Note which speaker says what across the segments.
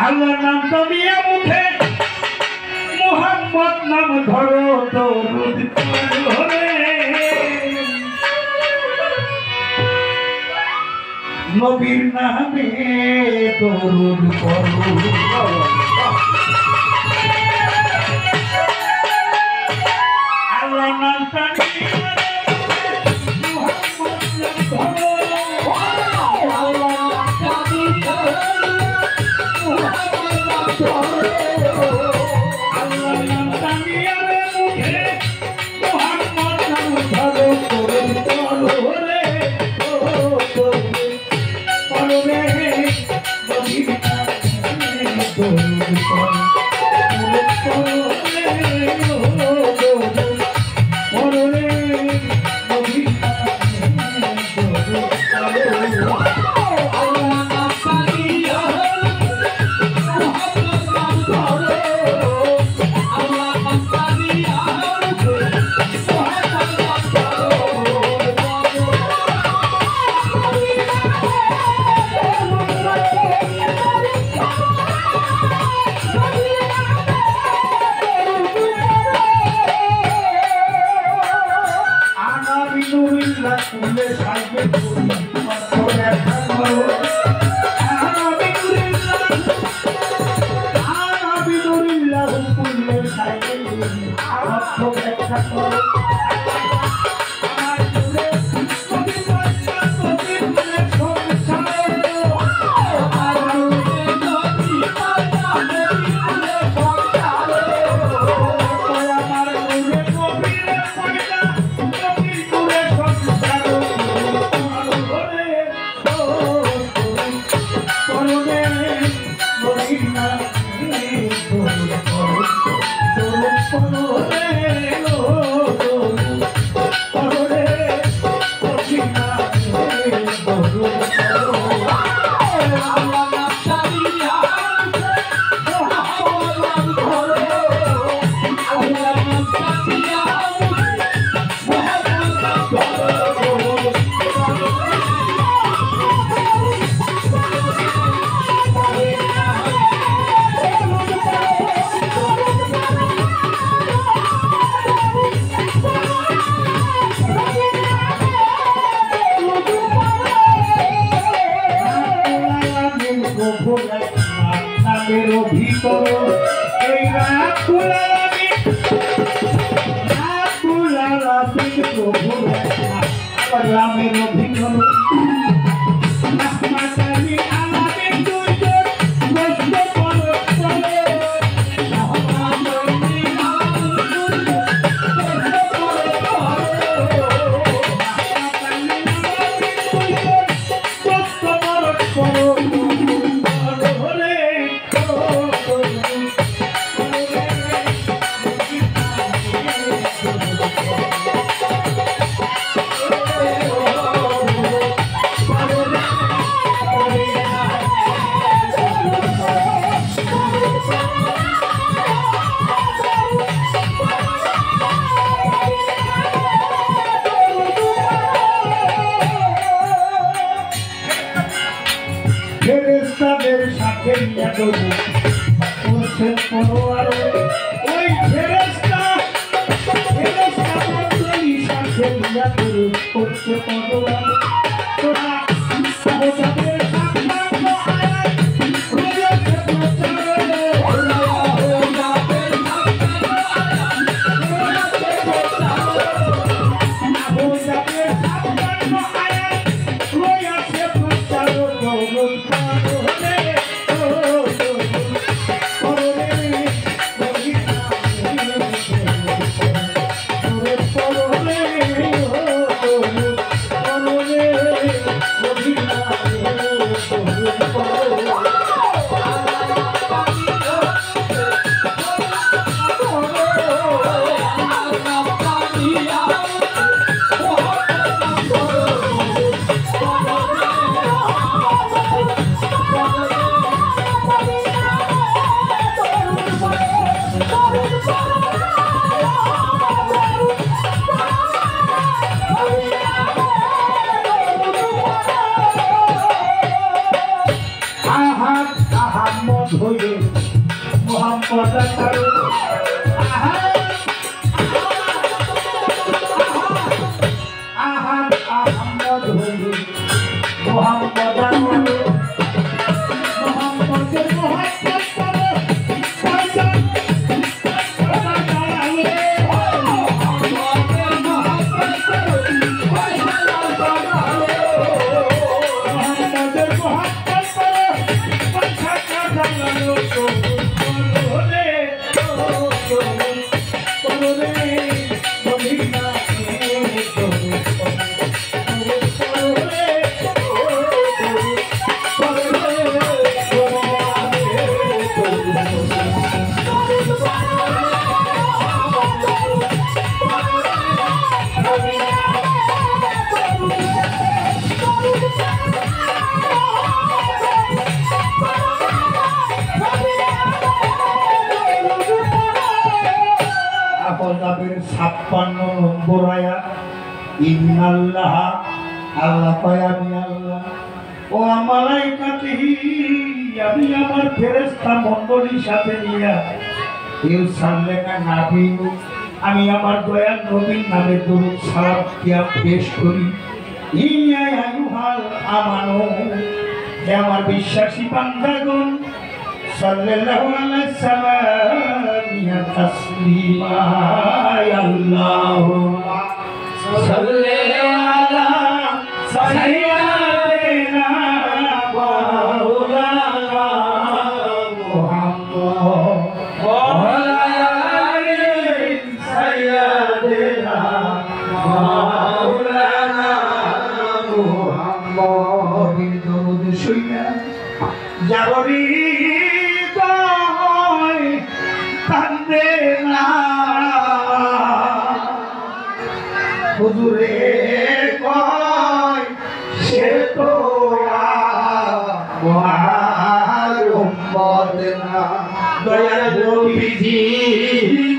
Speaker 1: আল্লাহর নাম তবিয়া মুখে মুহাম্মদ নাম ধরো দরুদ পড়ো নবীর নামে দরুদ পড়ো আল্লাহর নাম তবিয়া মুহাম্মদ নাম ধরো হইলে মোহাম্মদ কারো আহাদ আহমদ হইলে মোহাম্মদ কারো মোহাম্মদের মোহাম্মদ কারো আযাবের 56 নম্বর আয়াত ইন্নাল্লাহ আল্লাহ কয় আমি আল্লাহ ও মালাইকাতিহি আমি আমার ফেরেশতা মণ্ডলীর সাথে নিয়ে ইউসাল্লিনা নাবী আমি আমার দয়াল নবীর নামে দরুদ সালাম দিয়া পেশ করি ইয়া আইয়ুহাল আমানু হে আমার বিশ্বাসী বান্দাগণ সাল্লাল্লাহু আলাইহি সাল্লাম ইয়া তাসলিমা আল্লাহুম্মা সাল্লি আলা সাইয়্যিদিনা মাওলানা মুহাম্মদ ওয়া আলা আলি সাইয়্যিদিনা মাওলানা মুহাম্মদ দরুদ শুইনা জাগরি কান্দে না হুজুরে কয় সে তো আমার উম্মত না দয়াল নবীজি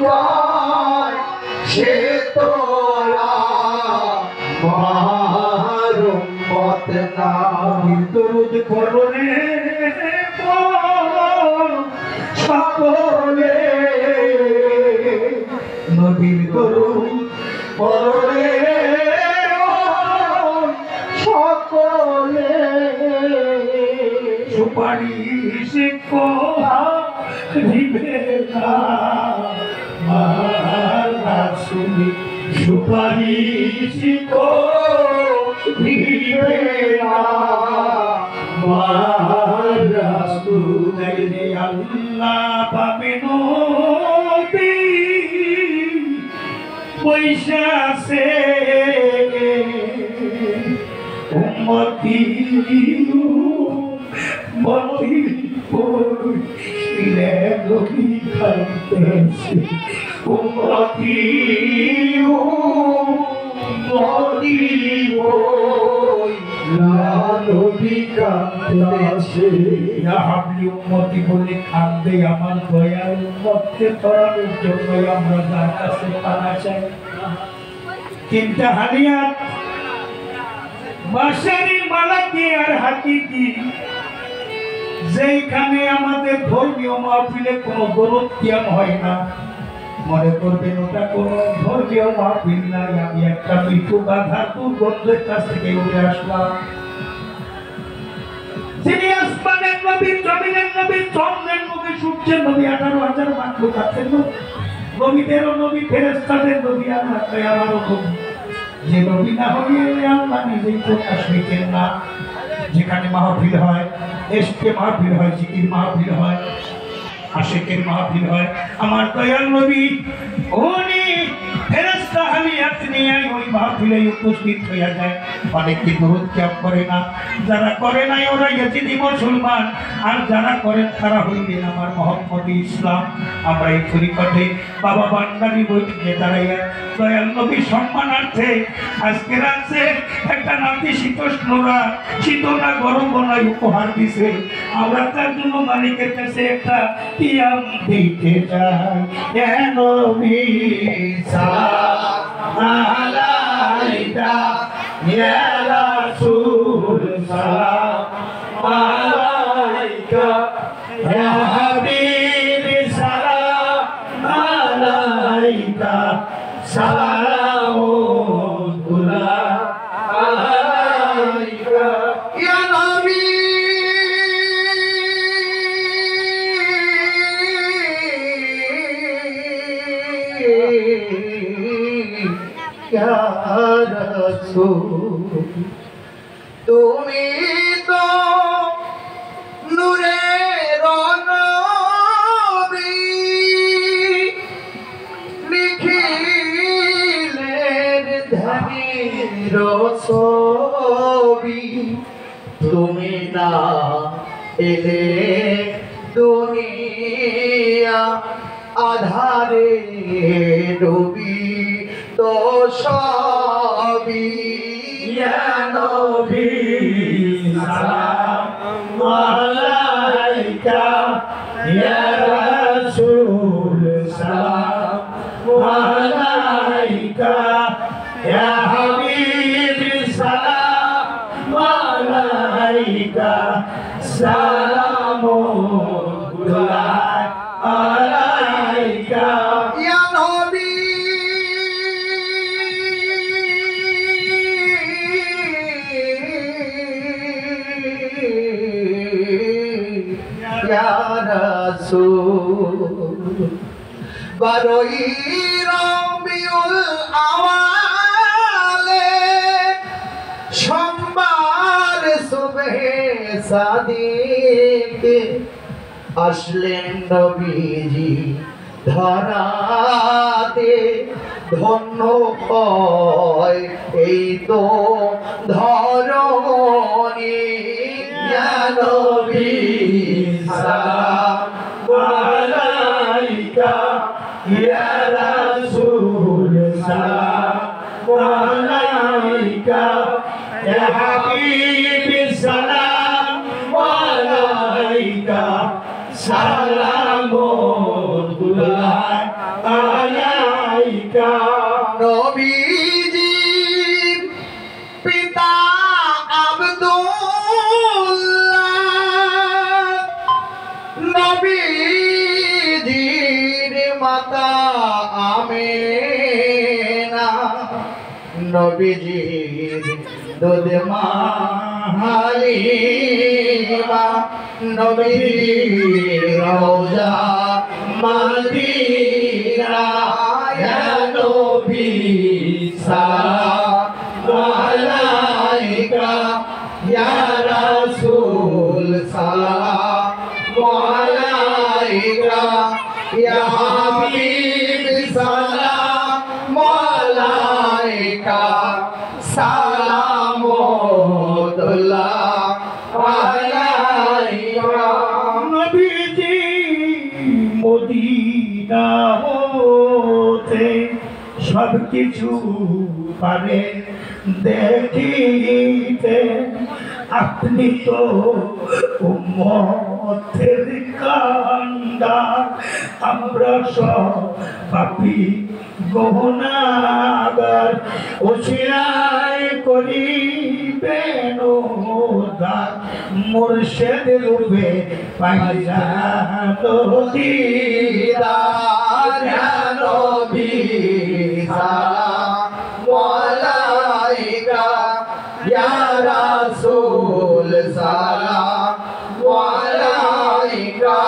Speaker 1: কয় সে তো আমার উম্মত না দরুদ পড়লে সকলে নবীর দরুদ পড়লে সকলে সুপারিশ করিবে না রাসূল সুপারিশ করিবে না রাসূল আল্লাহ পাবে নবী পয়সা সে উম্মতি মতি পড়লে নবী কাঁদতেছে উম্মতি মতি নবী কাঁদতেছে ইয়া হাবলি উম্মতি বলে কাঁদে আমার দয়াল উম্মতকে ধরানোর জন্য আমরা যার কাছে পানা চাই তিনটা হালিয়াত বাশারি মালাকি আর হাকিকি যেখানে আমাদের ধর্মীয় মাহফিলে কোনো দরুদ কিয়াম হয় না মনে করবেন ওটা কোনো ধর্মীয় মাহফিল নাই আমি একটা মৃত্যু গাধার দুর্গন্ধের কাছ থেকে উঠে আসলাম যিনি আসমানের নবী জমিনের নবী চন্দ্রের নবী সূর্যের নবী 18,000 মাখলুক আছেন নবীদেরও নবী ফেরেশতাদের নবী আমারও নবী যে নবী না হইলে আল্লাহ নিজেই প্রকাশ হইতেন না যেখানে মাহফিল হয় এসকে মাহফিল হয় জিকির মাহফিল হয় আশিকের মাহফিল হয় আমার দয়াল নবী উনি ফেরেশতা হালিয়াত নিয়ে ওই মাহফিলে উপস্থিত হয়ে যায় অনেকে দরুদ কিয়াম করে না যারা করে নাই ওরা ইহুদি মুসলমান আর যারা করেন তারা হইলেন আমার মুহাম্মদী ইসলাম আমরা এই তরিকতে বাবা বান্দারি বইতে দাঁড়াইয়া দয়াল নবী সম্মানার্থে আজকে রাতে একটা নাতি শীতোষ্ণরা শীতনা গরম বনায় উপহার দিছে আমরা তার জন্য মালিকের কাছে একটা কিয়াম দিতে চাই এ নবী সালাম আলাইকা ইয়া রাসূল সালাম আলাইকা ইয়া
Speaker 2: রাসূল তুমি তো নূরের নবী নিখিলের ধ্যানের ছবি তুমি না এলে দুনিয়া আধারে ডুবি তো সবই
Speaker 1: ইয়া নবী সালাম আলাইকা ইয়া রাসূল সালাম আলাইকা ইয়া হাবিবি সালাম আলাইকা সালামুল্লাহ আলাইকা
Speaker 2: ইয়া নবী ইয়া রাসূল বারোই রবিউল আওয়ালে সোমবার সুবহে সাদিক আসলেন নবীজি ধরাতে ধন্য হয় এই তো ধরণী ইয়া নবী সালাম
Speaker 1: আলাইকা ইয়া রাসূল সালাম আলাইকা ইয়া হাবিবি সালাম আলাইকা সালামুল্লাহ আলাইকা
Speaker 2: নবীজি পিতা আব্দুল্লাহ নবীজির মাতা আমেনা নবীজির দুধ মা হালিমা নবীজির রওজা মদিনা ইয়া নবী সালাম আলাইকা ইয়া রাসূল সালাম আলাইকা ইয়া হাবিব সালাম আলাইকা সালামুল্লাহ আলাইকা
Speaker 1: নবীজি মদিনা হতে সব কিছু পারে দেখিতে আপনি তো উম্মতের কান্ডার আমরা সব পাপী গুনাহগার ওসিলায় করিবেন উদ্ধার মুর্শিদ রূপে পাইয়া
Speaker 2: দিদার ইয়া নবী সালাম আলাইকা ইয়া রাসূল সালাম আলাইকা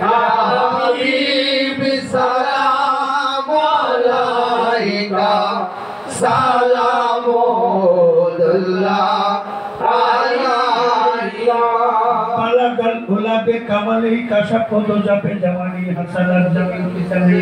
Speaker 2: ইয়া হাবিব সালাম আলাইকা সালামুল্লাহ আলাইকা
Speaker 1: বালাগাল গোলাপে কামালি কাশা পদ জাপে জামানি হাসানার জামিল কিসানি